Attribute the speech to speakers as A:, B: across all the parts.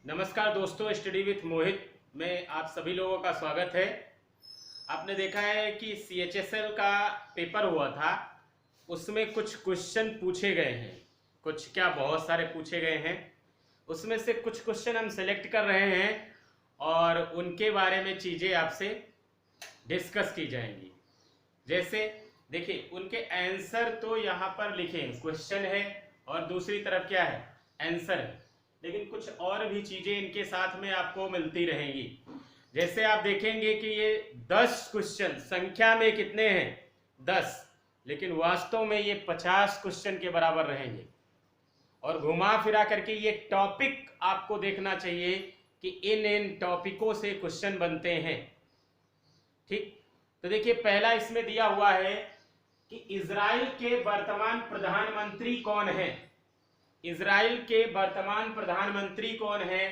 A: नमस्कार दोस्तों, study with मोहित में आप सभी लोगों का स्वागत है। आपने देखा है कि CHSL का पेपर हुआ था, उसमें कुछ क्वेश्चन पूछे गए हैं। कुछ क्या, बहुत सारे पूछे गए हैं। उसमें से कुछ क्वेश्चन हम सेलेक्ट कर रहे हैं और उनके बारे में चीज़ें आपसे डिस्कस की जाएंगी। जैसे देखिए, उनके आंसर तो यहाँ पर लिखे, क्वेश्चन है और दूसरी तरफ क्या है, आंसर है, लेकिन कुछ और भी चीजें इनके साथ में आपको मिलती रहेंगी। जैसे आप देखेंगे कि ये 10 क्वेश्चन संख्या में कितने हैं, 10, लेकिन वास्तव में ये 50 क्वेश्चन के बराबर रहेंगे। और घुमा फिरा करके ये टॉपिक आपको देखना चाहिए कि इन टॉपिकों से क्वेश्चन बनते हैं। ठीक, तो देखिए पहला इसमें दिया हुआ है कि इजराइल के वर्तमान प्रधानमंत्री कौन है। इजराइल के वर्तमान प्रधानमंत्री कौन है?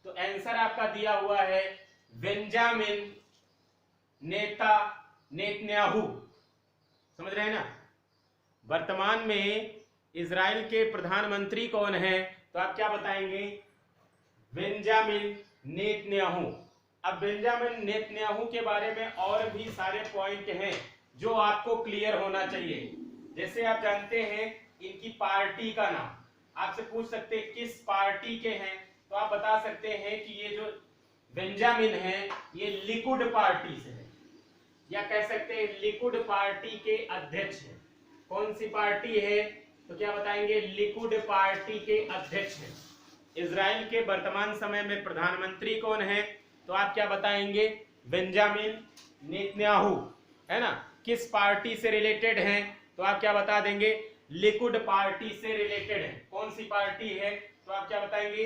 A: तो आंसर आपका दिया हुआ है बेंजामिन नेतन्याहू। समझ रहे हैं ना? वर्तमान में इजराइल के प्रधानमंत्री कौन है? तो आप क्या बताएंगे? Benjamin Netanyahu. अब बेंजामिन नेतन्याहू के बारे में और भी सारे पॉइंट हैं जो आपको क्लियर होना चाहिए। जैसे आप जानते हैं इनकी पार्टी का नाम, आपसे पूछ सकते हैं किस पार्टी के हैं, तो आप बता सकते हैं कि ये जो बेंजामिन है ये लिकुड पार्टी से है, या कह सकते हैं लिकुड पार्टी के अध्यक्ष हैं। कौन सी पार्टी है? तो क्या बताएंगे? लिकुड पार्टी के अध्यक्ष हैं। इजराइल के वर्तमान समय में प्रधानमंत्री कौन है? तो आप क्या बताएंगे? बेंजामिन नेतन्याहू, है ना? किस पार्टी से रिलेटेड हैं? तो आप क्या बता देंगे? लिकुड पार्टी से रिलेटेड है। कौन सी पार्टी है? तो आप क्या बताएंगे?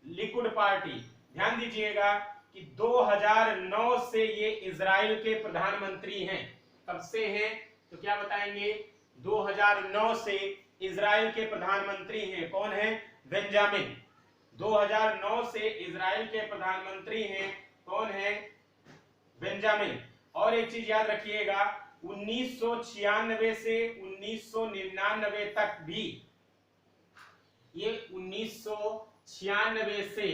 A: Likud party. ध्यान दीजिएगा कि 2009 से ये इजराइल के प्रधानमंत्री हैं। कब से हैं? तो क्या बताएंगे? 2009 से इजराइल के प्रधानमंत्री हैं। कौन है? बेंजामिन। 2009 से इजराइल के प्रधानमंत्री हैं। कौन है? बेंजामिन। और एक चीज याद रखिएगा, 1996 से 1999 तक भी, ये 1996 से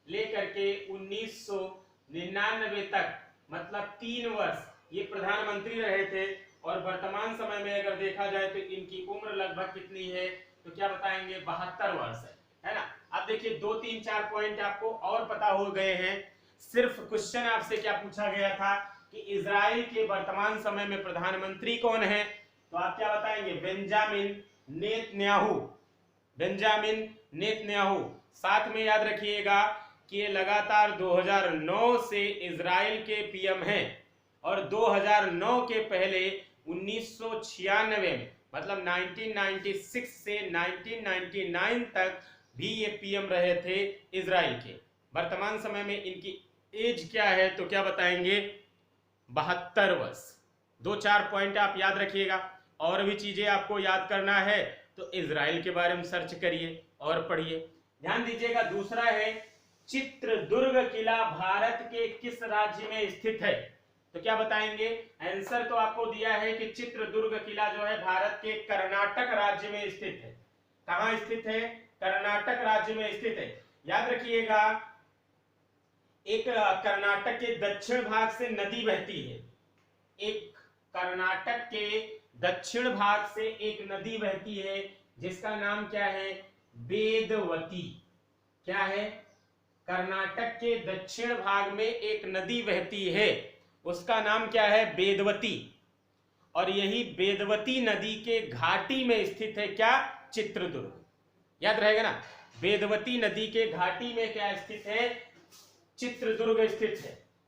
A: लेकर के 1999 तक, मतलब 3 वर्ष ये प्रधानमंत्री रहे थे। और वर्तमान समय में अगर देखा जाए तो इनकी उम्र लगभग कितनी है? तो क्या बताएंगे? 72 वर्ष है ना? अब देखिए 2 3 4 पॉइंट आपको और पता हो गए हैं। सिर्फ क्वेश्चन आपसे क्या पूछा गया था कि इजराइल के वर्तमान समय में प्रधानमंत्री कौन है? तो आप क्या बताएंगे? Benjamin Netanyahu. Benjamin Netanyahu. साथ में याद रखिएगा कि ये लगातार 2009 से इजराइल के पीएम हैं और 2009 के पहले 1996 में, मतलब 1996 से 1999 तक भी ये पीएम रहे थे इजराइल के। वर्तमान समय में इनकी एज क्या है? तो क्या बताएंगे? 72 वर्ष। 2-4 पॉइंट आप याद रखिएगा। और भी चीजें आपको याद करना है तो इजराइल के बारे में सर्च करिए और पढ़िए। ध्यान दीजिएगा, दूसरा है चित्रदुर्ग किला भारत के किस राज्य में स्थित है? तो क्या बताएंगे? आंसर तो आपको दिया है कि चित्रदुर्ग किला जो है भारत के कर्नाटक राज्य में स्थित है। कहां स्थित है? कर्नाटक राज्य में स्थित है। याद रखिएगा, एक कर्नाटक के दक्षिण भाग से नदी बहती है। एक कर्नाटक के दक्षिण भाग से एक नदी बहती है जिसका नाम क्या है? वेदवती। क्या है? कर्नाटक के दक्षिण भाग में एक नदी बहती है, उसका नाम क्या है? वेदवती। और यही वेदवती नदी के घाटी में स्थित है क्या? चित्रदुर्ग। याद रहेगा ना? वेदवती नदी के घाटी में क्या स्थित है? चित्रदुर्ग स्थित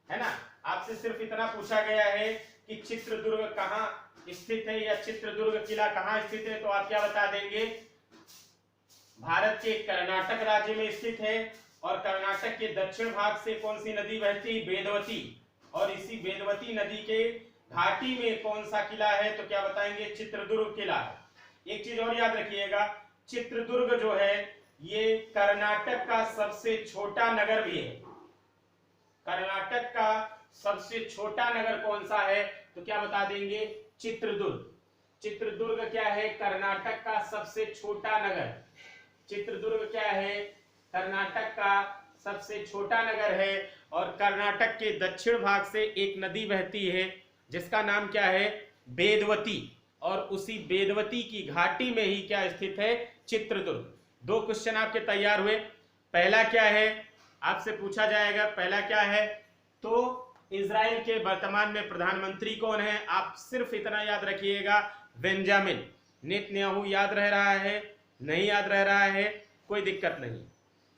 A: है ना? आपसे सिर्फ इतना पूछा गया है कि चित्रदुर्ग कहां स्थित है या चित्रदुर्ग किला कहां स्थित है, तो आप क्या बता देंगे? भारत के कर्नाटक राज्य में स्थित है। और कर्नाटक के दक्षिण भाग से कौन सी नदी बहती? वेदवती। और इसी वेदवती नदी के घाटी में कौन सा किला है? तो क्या बताएंगे? चित्रदुर्ग किला है। एक चीज और याद रखिएगा, चित्रदुर्ग जो है ये कर्नाटक का सबसे छोटा नगर भी है। कर्नाटक का सबसे छोटा नगर कौन सा है? तो क्या बता देंगे? चित्रदुर्ग। चित्रदुर्ग क्या है? कर्नाटक का सबसे छोटा नगर। चित्रदुर्ग क्या है? कर्नाटक का सबसे छोटा नगर है और कर्नाटक के दक्षिण भाग से एक नदी बहती है जिसका नाम क्या है, वेदवती, और उसी वेदवती की घाटी में ही क्या स्थित है, चित्रदुर्ग। दो क्वेश्चन आपके तैयार हुए। पहला क्या है, आपसे पूछा जाएगा, पहला क्या है, तो इजराइल के वर्तमान में प्रधानमंत्री कौन है? आप सिर्फ इतना याद रखिएगा, बेंजामिन नेतन्याहू। याद रह रहा है? नहीं याद रह रहा है, कोई दिक्कत नहीं,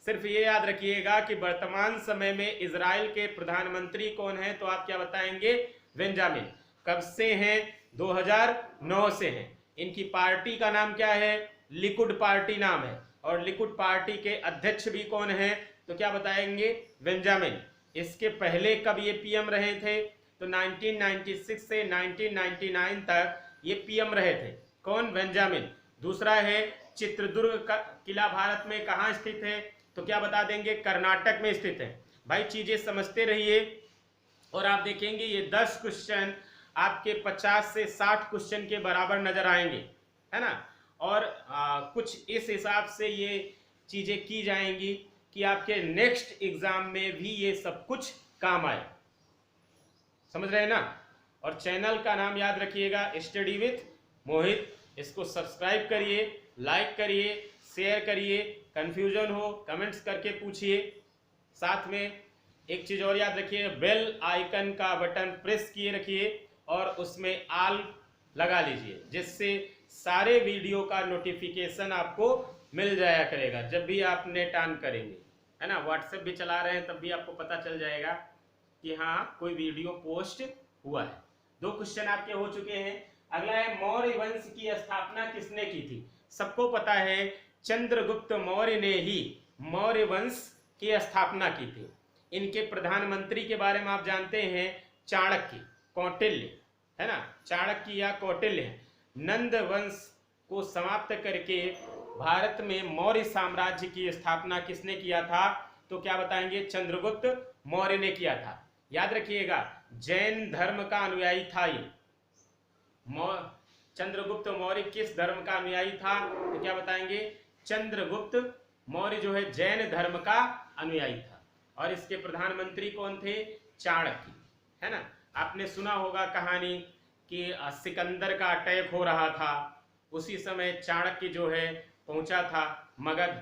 A: सिर्फ ये याद रखिएगा कि वर्तमान समय में इजराइल के प्रधानमंत्री कौन है, तो आप क्या बताएंगे, बेंजामिन। कब से हैं? 2009 से हैं। इनकी पार्टी का नाम क्या है, लिकुड पार्टी नाम है, और लिकुड पार्टी के अध्यक्ष भी कौन है, तो क्या बताएंगे, बेंजामिन। इसके पहले कब ये पीएम रहे थे, तो 1996 से 1999 तक ये पीएम रहे थे, कौन, बेंजामिन। दूसरा है, चित्रदुर्ग का किला भारत में कहाँ स्थित है, तो क्या बता देंगे, कर्नाटक में स्थित है। भाई चीजें समझते रहिए और आप देखेंगे ये 10 क्वेश्चन आपके 50 से 60 क्वेश्चन के बराबर नजर आएंगे, है ना। और कुछ इस हिसाब से ये चीजें की जाएंगी कि आपके नेक्स्ट एग्जाम में भी ये सब कुछ काम आए, समझ रहे हैं ना। और चैनल का नाम याद रखिएगा, स्टडी विथ मोहित। इसको सब्सक्राइब करिए, लाइक करिए, शेयर करिए, कंफ्यूजन हो कमेंट्स करके पूछिए। साथ में एक चीज और याद रखिए, बेल आइकन का बटन प्रेस किए रखिए और उसमें ऑल लगा लीजिए, जिससे सारे वीडियो का नोटिफिकेशन आपको मिल जाया करेगा जब भी आप नेट ऑन करेंगे, है ना। व्हाट्सएप भी चला रहे हैं तब भी आपको पता चल जाएगा कि हाँ कोई वीडियो पोस्ट हुआ है। 2 क्वेश्चन आपके हो चुके हैं। अगला है, मौर्य वंश की स्थापना किसने की थी? सबको पता है चंद्रगुप्त मौर्य ने ही मौर्य वंश की स्थापना की थी। इनके प्रधानमंत्री के बारे में आप जानते हैं, चाणक्य, कौटिल्य, है ना, चाणक्य या कौटिल्य। नंद वंश को समाप्त करके भारत में मौर्य साम्राज्य की स्थापना किसने किया था, तो क्या बताएंगे, चंद्रगुप्त मौर्य ने किया था। याद रखिएगा, जैन धर्म का अनुयायी था ये। चंद्रगुप्त मौर्य किस धर्म का अनुयायी था, तो क्या बताएंगे, चंद्रगुप्त मौर्य जो है जैन धर्म का अनुयायी था। और इसके प्रधानमंत्री कौन थे, चाणक्य, है ना। आपने सुना होगा कहानी कि सिकंदर का अटैक हो रहा था, उसी समय चाणक्य जो है पहुंचा था मगध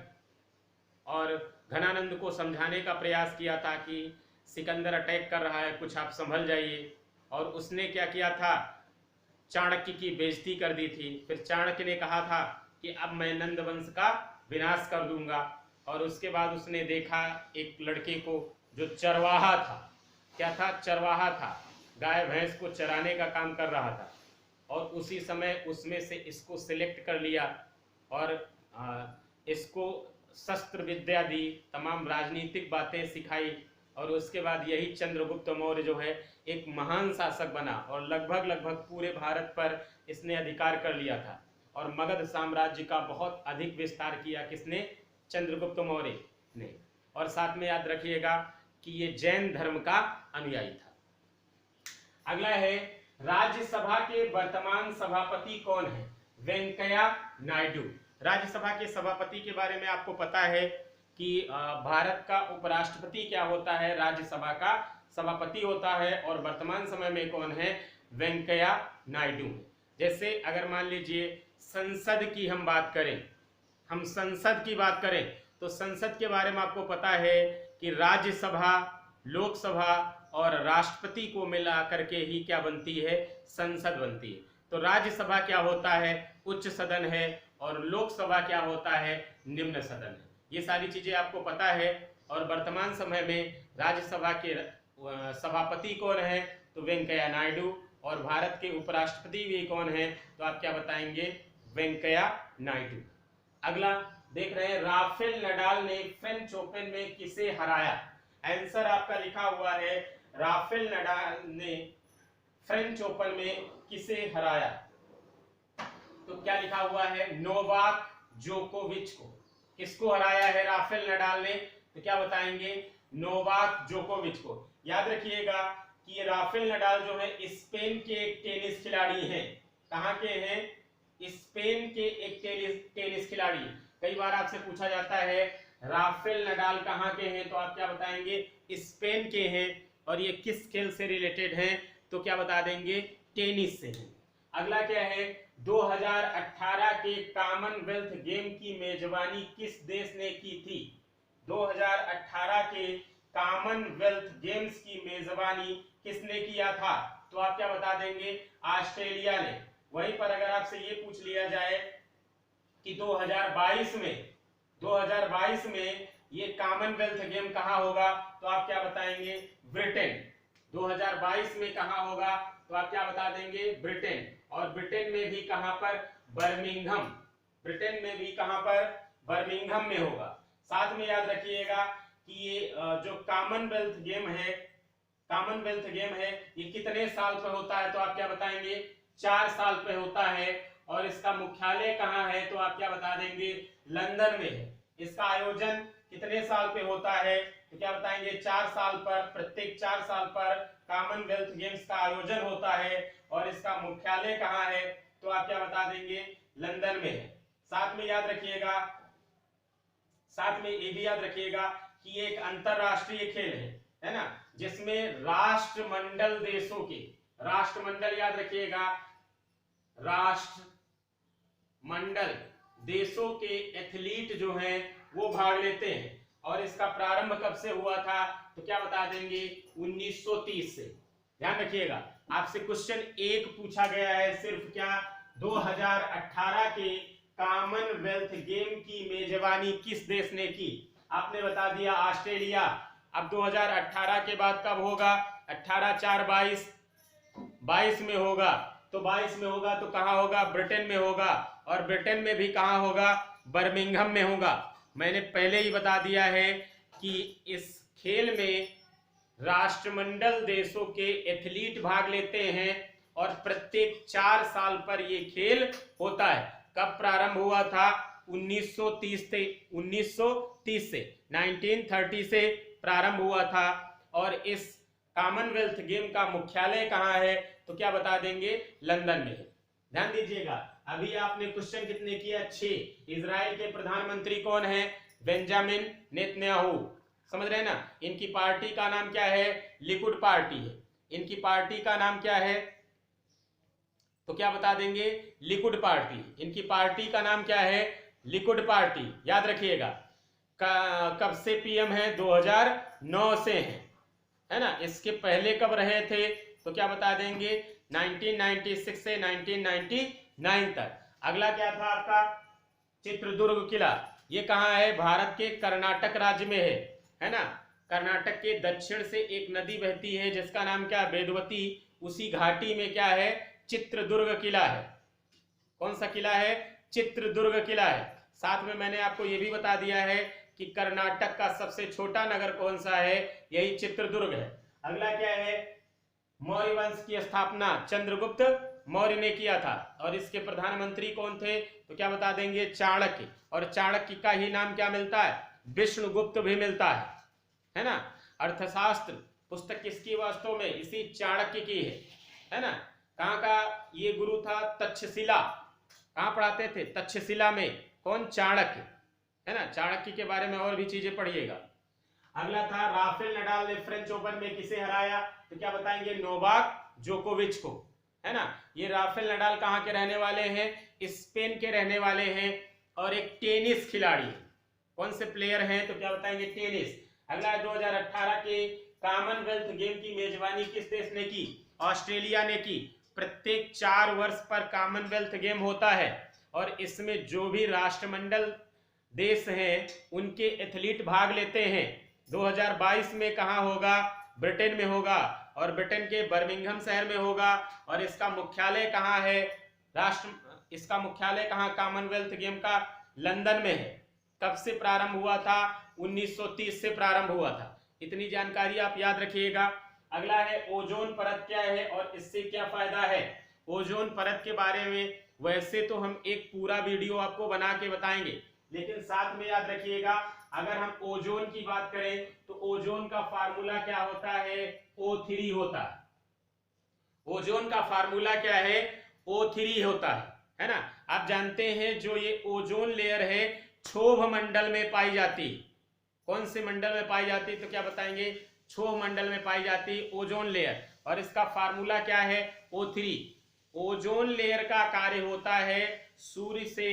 A: और घनानंद को समझाने का प्रयास किया था कि सिकंदर अटैक कर रहा है, कुछ आप संभल जाइए। और उसने क्या किया था, चाणक्य की बेइज्जती कर दी थी। फिर चाणक्य ने कहा था कि अब मैं नंद वंश का विनाश कर दूंगा। और उसके बाद उसने देखा एक लड़के को जो चरवाहा था, क्या था, चरवाहा था, गाय भैंस को चराने का काम कर रहा था। और उसी समय उसमें से इसको सिलेक्ट कर लिया और इसको शस्त्र विद्या दी, तमाम राजनीतिक बातें सिखाई। और उसके बाद यही चंद्रगुप्त मौर्य जो है एक महान शासक बना और लगभग पूरे भारत पर इसने अधिकार कर लिया था। और मगध साम्राज्य का बहुत अधिक विस्तार किया किसने, चंद्रगुप्त मौर्य ने। और साथ में याद रखिएगा कि ये जैन धर्म का अनुयायी था। अगला है, राज्यसभा के वर्तमान सभापति कौन है, वेंकैया नायडू। राज्यसभा के सभापति के बारे में आपको पता है कि भारत का उपराष्ट्रपति क्या होता है, राज्यसभा का सभापति होता है। और वर्तमान समय में कौन है, वेंकैया नायडू। जैसे अगर मान लीजिए संसद की हम बात करें, हम संसद की बात करें तो संसद के बारे में आपको पता है कि राज्यसभा, लोकसभा और राष्ट्रपति को मिला करके ही क्या बनती है, संसद बनती है। तो राज्यसभा क्या होता है, उच्च सदन है, और लोकसभा क्या होता है, निम्न सदन है। ये सारी चीजें आपको पता है। और वर्तमान समय में राज्यसभा के सभापति कौन है, तो वेंकैया नायडू। और भारत के उपराष्ट्रपति भी कौन है, तो आप क्या बताएंगे, वेंकैया नायडू। अगला देख रहे हैं, राफेल नडाल ने फ्रेंच ओपन में किसे हराया। आंसर आपका लिखा हुआ है, राफेल नडाल ने फ्रेंच ओपन में किसे हराया। तो क्या लिखा हुआ है, नोवाक जोकोविच को। किसको हराया है राफेल नडाल ने, तो क्या बताएंगे, नोवाक जोकोविच को। याद रखिएगा कि ये राफेल नडाल जो है स्पेन के एक टेनिस खिलाड़ी हैं। कहाँ के हैं, स्पेन के एक टेनिस खिलाड़ी। कई बार आपसे पूछा जाता है राफेल नडाल कहाँ के हैं? तो आप क्या बताएंगे? स्पेन के हैं। और ये किस खेल से रिलेटेड हैं? तो क्या बता देंगे? टेनिस से हैं। अगला क्या है? 2018 के कॉमनवेल्थ गेम की मेजबानी किस देश ने की थी? 2018 के कॉमनवेल्थ गेम्स की मेजबानी किसने किया था? तो आप क्या बता देंगे? ऑस्ट्रेलिया ने। वहीं पर अगर आपसे ये पूछ लिया जाए कि 2022 में ये कॉमनवेल्थ गेम कहाँ होगा? तो आप क्या बताएंगे? ब्रिटेन। 2022 में कहाँ होगा? तो आप क्या बता देंगे? ब्रिटेन। और ब्रिटेन में भी कहाँ पर? बर्मिंघम। ब्रिटेन में भी कहाँ पर? बर्मिंघम में होगा। साथ में याद रखिएगा कि ये जो कॉमनवेल्थ गेम है ये कितने साल पे होता है? तो आप क्या बताएंगे? 4 साल पे होता है। और इसका मुख्यालय कहाँ है? तो आप क्या बता देंगे? लंदन में है। इसका आयोजन कितने साल पे होता है? तो क्या बताएंगे? 4 साल पर। प्रत्येक 4 साल पर कॉमनवेल्थ गेम्स का आयोजन होता है। और इसका मुख्यालय कहाँ है? तो आप क्या बता देंगे? लंदन में है। साथ में ये भी याद रखिएगा कि एक अंतरराष्ट्रीय खेल है ना, जिसमें राष्ट्रमंडल याद रखिएगा, राष्ट्रमंडल देशों के एथलीट जो हैं वो भाग लेते हैं। और इसका प्रारंभ कब से हुआ था? तो क्या बता देंगे? 1930 से। ध्यान रखिएगा, आपसे क्वेश्चन एक पूछा गया है सिर्फ क्या? 2018 के कॉमनवेल्थ गेम की मेजबानी किस देश ने की? आपने बता दिया ऑस्ट्रेलिया। अब 2018 के बाद कब होगा? 18/4/22 22 में होगा। तो 22 में होगा तो कहाँ होगा? ब्रिटेन में होगा। और ब्रिटेन में भी कहाँ होगा? बर्मिंघम में होगा। मैंने पहले ही बता दिया है कि इस खेल में राष्ट्रमंडल देशों के एथलीट भाग लेते हैं और प्रत्येक 4 साल पर ये खेल होता है। कब प्रारंभ हुआ था? 1930 से 1930 से प्रारंभ हुआ था। और इस कॉमनवेल्थ गेम का मुख्यालय कहाँ है? तो क्या बता देंगे? लंदन में है। ध्यान दीजिएगा, अभी आपने क्वेश्चन कितने किया? 6। इजराइल के प्रधानमंत्री कौन है? Benjamin Netanyahu. समझ रहे हैं ना? इनकी पार्टी का नाम क्या है? लिकुड पार्टी है। इनकी पार्टी का नाम क्या है? तो क्या बता देंगे? Likud party. इनकी पार्टी का नाम क्या है? Likud party. याद रखिएगा। कब से पीएम है? 2009 से है ना? इसके पहले कब रहे थे? तो क्या बता देंगे? 1996 से 1999 तक। अगला क्या था आपका? चित्रदुर्ग किला। ये कहाँ है? भारत के कर्नाटक राज्य में है ना? कर्नाटक के दक्षिण से एक नदी बहती है जिसका नाम क्या? वेदवती। उसी घाटी में क्या है? चित्रदुर्ग किला है। कौन सा किला है? चित्रदुर्ग किला है। साथ में मैंने आपको यह भी बता दिया है कि कर्नाटक का सबसे छोटा नगर कौन सा है? यही चित्रदुर्ग है। अगला क्या है? मौर्य वंश की स्थापना चंद्रगुप्त मौर्य ने किया था। और इसके प्रधानमंत्री कौन थे? तो क्या बता देंगे? चाणक्य। और चाणक्य का ही नाम क्या मिलता है? विष्णुगुप्त भी मिलता है ना? अर्थशास्त्र पुस्तक किसकी? वास्तव में इसी चाणक्य की है ना? कहाँ का ये गुरु था? तक्षशिला। कहाँ पढ़ाते थे? तक्षशिला में। कौन? चाणक्य। है ना? चाणक्य के बारे में और भी चीजें पढ़िएगा। अगला था राफेल नडाल ने फ्रेंच ओपन में किसे हराया? तो क्या बताएंगे? नोवाक जोकोविच को। है ना? ये राफेल नडाल कहाँ के रहने वाले हैं? स्पेन के रहने वाले हैं। और एक टेनिस खिलाड़ी है। कौन से प्लेयर हैं? तो क्या बताएंगे? टेनिस। अगला 2018 के कॉमनवेल्थ गेम की मेजबानी किस देश ने की? ऑस्ट्रेलिया ने की। प्रत्येक 4 वर्ष पर कॉमनवेल्थ गेम होता है और इसमें जो भी राष्ट्रमंडल देश हैं उनके एथलीट भाग लेते हैं। 2022 में कहाँ होगा? ब्रिटेन में होगा। और ब्रिटेन के बर्मिंघम शहर में होगा। और इसका मुख्यालय कहाँ है? इसका मुख्यालय कहाँ कॉमनवेल्थ गेम का? लंदन में है। कब से प्रारंभ हुआ था? 1930 से प्रारंभ हुआ था। इतनी जानकारी आप याद रखिएगा। अगला है ओजोन परत क्या है और इससे क्या फायदा है? ओजोन परत के बारे में वैसे तो हम एक पूरा वीडियो आपको बना के बताएंगे, लेकिन साथ में याद रखिएगा अगर हम ओजोन की बात करें तो ओजोन का फार्मूला क्या होता है? O3 होता है। ओजोन का फार्मूला क्या है? O3 होता है ना? आप जानते हैं जो ये ओजोन लेयर है क्षोभ मंडल में पाई जाती है। कौन से मंडल में पाई जाती है? तो क्या बताएंगे? क्षोभ मंडल में पाई जाती है ओजोन लेयर। और इसका फार्मूला क्या है? O3। ओजोन लेयर का कार्य होता है सूर्य से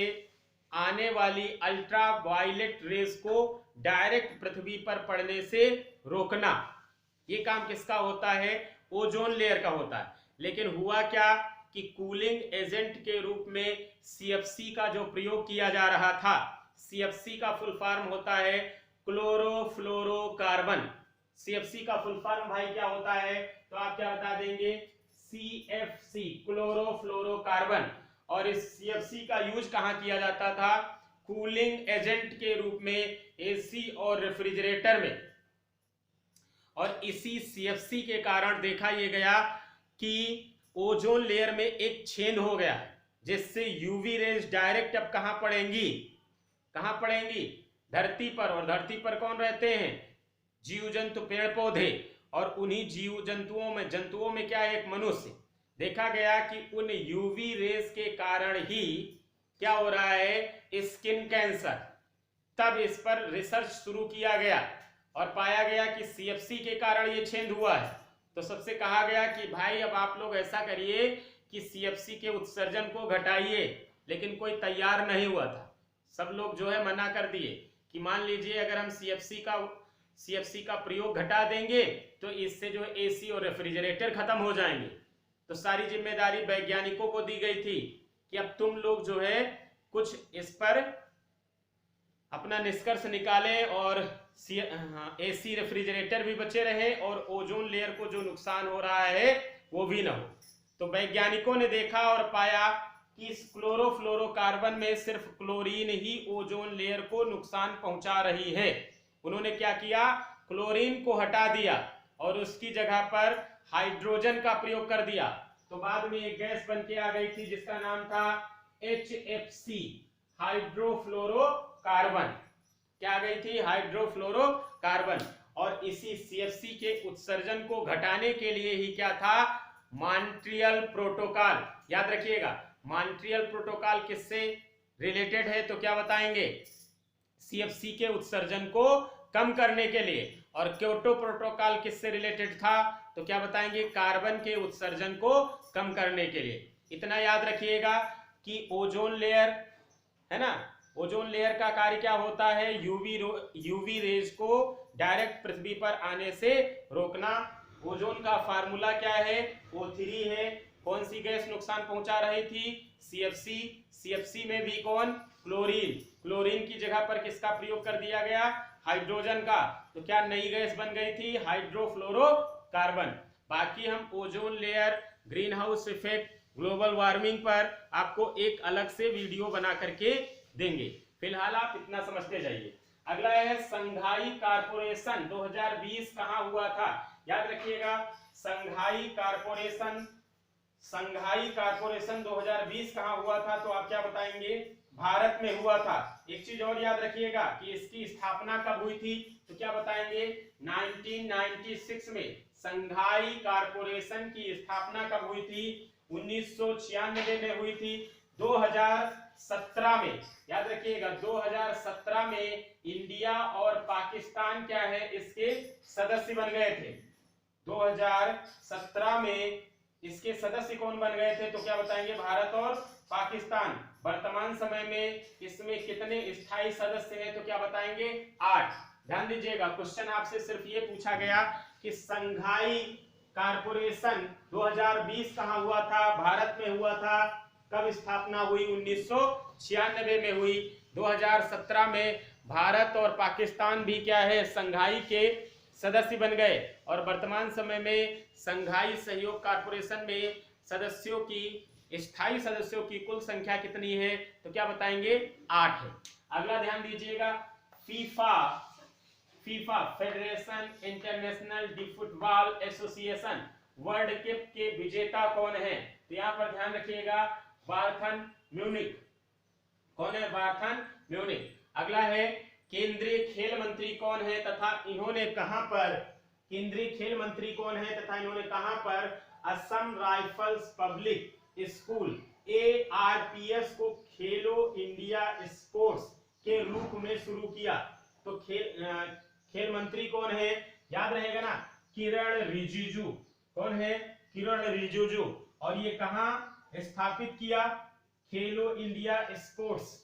A: आने वाली अल्ट्रा वायलेट रेज को डायरेक्ट पृथ्वी पर पड़ने से रोकना। ये काम किसका होता है? ओजोन लेयर का होता है। लेकिन हुआ क्या कि कूलिंग एजेंट के रूप में CFC का जो प्रयोग किया जा रहा था, CFC का फुल फॉर्म होता है क्लोरोफ्लोरोकार्बन। CFC का फुल फॉर्म भाई क्या होता है? तो आप क्या बता देंगे? CFC, chlorofluorocarbon. और इस CFC का यूज कहां किया जाता था? कूलिंग एजेंट के रूप में AC और रेफ्रिजरेटर में। और इसी CFC के कारण देखा यह गया कि ओजोन लेयर में एक छेद हो गया, जिससे यूवी रेज डायरेक्ट अब कहां पड़ेंगी? कहां पड़ेंगी? धरती पर। और धरती पर कौन रहते हैं? जीव जंतु, पेड़ पौधे। और उन्हीं जीव जंतुओं में क्या है? एक मनुष्य। देखा गया कि उन यूवी रेज के कारण ही क्या हो रहा है? Skin cancer. तब इस पर रिसर्च शुरू किया गया और पाया गया कि CFC के कारण ये छेद हुआ है। तो सबसे कहा गया कि भाई अब आप लोग ऐसा करिए कि CFC के उत्सर्जन को घटाइए। लेकिन कोई तैयार नहीं हुआ था। सब लोग जो है मना कर दिए कि मान लीजिए अगर हम CFC का प्रयोग घटा देंगे तो इससे जो AC और रेफ्रिजरेटर खत्म हो जाएंगे। तो सारी जिम्मेदारी वैज्ञानिकों को दी गई थी कि अब तुम लोग जो है कुछ इस पर अपना निष्कर्ष निकालें और AC रेफ्रिजरेटर भी बचे रहे और ओजोन लेयर को जो नुकसान हो रहा है वो भी ना हो। तो वैज्ञानिकों ने देखा और पाया कि इस क्लोरोफ्लोरोकार्बन में सिर्फ क्लोरीन ही ओजोन लेयर को नुकसान पहुंचा रही है। उन्होंने क्या किया? क्लोरीन को हटा दिया और उसकी जगह पर हाइड्रोजन का प्रयोग कर दिया। तो बाद में एक गैस बन के आ गई थी जिसका नाम था HFC, हाइड्रोफ्लोरोकार्बन। क्या आ गई थी? हाइड्रोफ्लोरोकार्बन। और इसी CFC के उत्सर्जन को घटाने के लिए ही क्या था? Montreal protocol. याद रखिएगा, मॉन्ट्रियल प्रोटोकॉल किससे रिलेटेड है? तो क्या बताएंगे? CFC के उत्सर्जन को कम करने के लिए। और क्योटो प्रोटोकॉल किससे रिलेटेड था? तो क्या बताएंगे? कार्बन के उत्सर्जन को कम करने के लिए। इतना याद रखिएगा कि ओजोन लेयर है ना, ओजोन लेयर का कार्य क्या होता है? यूवी रेज को डायरेक्ट पृथ्वी पर आने से रोकना। ओजोन का फार्मूला क्या है? O3 है। कौन सी गैस नुकसान पहुंचा रही थी? CFC में भी कौन? क्लोरीन। क्लोरीन की जगह पर किसका प्रयोग कर दिया गया? हाइड्रोजन का। तो क्या नई गैस बन गई थी? हाइड्रोफ्लोरोकार्बन। बाकी हम ozone layer, green house effect, global warming पर आपको एक अलग से वीडियो बना करके देंगे। फिलहाल आप इतना समझते जाइए। अगला है संघाई कारपोरेशन 2020 कहां हुआ था? याद रखिएगा, संघाई कारपोरेशन 2020 कहां हुआ था? तो आप क्या बताएंगे? भारत में हुआ था। एक चीज और याद रखिएगा कि इसकी स्थापना कब हुई थी? तो क्या बताएंगे? 1996 में संघाई कारपोरेशन की स्थापना कब हुई थी? 1996 में हुई थी। 2017 में, याद रखिएगा, 2017 में इंडिया और पाकिस्तान क्या है? इसके सदस्य बन गए थे। 2017 में इसके सदस्य कौन बन गए थे? तो क्या बताएंगे? भारत और पाकिस्तान। वर्तमान समय में इसमें कितने स्थायी सदस्य हैं? तो क्या बताएंगे? 8। ध्यान दीजिएगा, क्वेश्चन आपसे सिर्फ ये पूछा गया कि संघाई कारपोरेशन 2020 कहां हुआ था? भारत में हुआ था। कब स्थापना हुई? 1996 में हुई। 2017 में भारत और पाकिस्तान भी क्या है? संघाई के सदस्य बन गए। और वर्तमान समय में संघाई सहयोग कारपोरेशन में सदस्यों की, स्थायी सदस्यों की कुल संख्या कितनी है? तो क्या बताएंगे? 8 है। अगला ध्यान दीजिएगा, FIFA federation international D football association world cup के विजेता कौन है? तो यहाँ पर ध्यान रखिएगा, बायर्न म्यूनिख। कौन है? Bayern Munich. अगला है केंद्रीय खेल मंत्री कौन है तथा इन्होंने कहां पर, केंद्रीय खेल मंत्री कौन है तथा इन्होंने कहां पर Assam rifles public school ARPS को खेलो इंडिया स्पोर्ट्स के रूप में शुरू किया। तो खेल मंत्री कौन है, याद रहेगा ना, किरण रिजिजू। कौन है, किरण रिजिजू। और ये कहां स्थापित किया, खेलो इंडिया स्पोर्ट्स,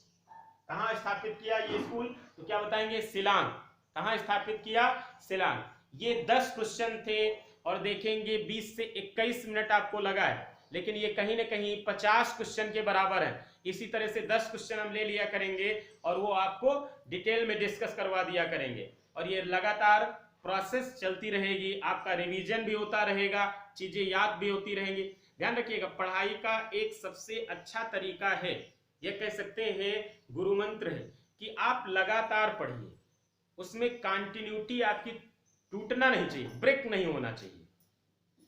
A: कहां स्थापित किया ये स्कूल, तो क्या बताएंगे, शिलांग। कहां स्थापित किया, शिलांग। ये 10 क्वेश्चन थे और देखेंगे 20 से 21 मिनट आपको लगा है, लेकिन ये कहीं ना कहीं 50 क्वेश्चन के बराबर है। इसी तरह से 10 क्वेश्चन हम ले लिया करेंगे और वो आपको डिटेल में डिस्कस करवा दिया करेंगे, और ये लगातार प्रोसेस चलती रहेगी, आपका रिवीजन भी होता रहेगा, चीजें याद भी होती रहेंगी। ध्यान रखिएगा, पढ़ाई का एक सबसे अच्छा तरीका है, ये कह सकते हैं गुरु मंत्र है, कि आप लगातार पढ़िए, उसमें कंटिन्यूटी आपकी टूटना नहीं चाहिए, ब्रेक नहीं होना चाहिए,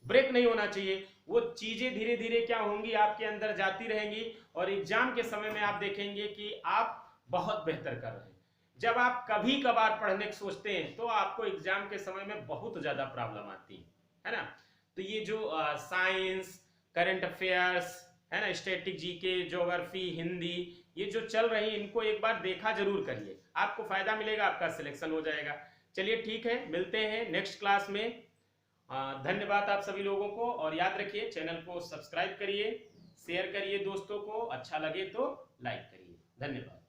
A: ब्रेक नहीं होना चाहिए। वो चीजें धीरे धीरे क्या होंगी, आपके अंदर जाती रहेंगी, और एग्जाम के समय में आप देखेंगे कि आप बहुत बेहतर कर रहे हैं। जब आप कभी कभार पढ़ने की सोचते हैं तो आपको एग्जाम के समय में बहुत ज्यादा प्रॉब्लम आती है ना। तो ये जो साइंस, करंट अफेयर्स है ना, स्टैटिक, जीके, ज्योग्राफी, हिंदी, ये जो चल रही है, इनको एक बार देखा जरूर करिए, आपको फायदा मिलेगा, आपका सिलेक्शन हो जाएगा। चलिए ठीक है, मिलते हैं नेक्स्ट क्लास में। धन्यवाद आप सभी लोगों को, और याद रखिए चैनल को सब्सक्राइब करिए, शेयर करिए दोस्तों को, अच्छा लगे तो लाइक करिए। धन्यवाद।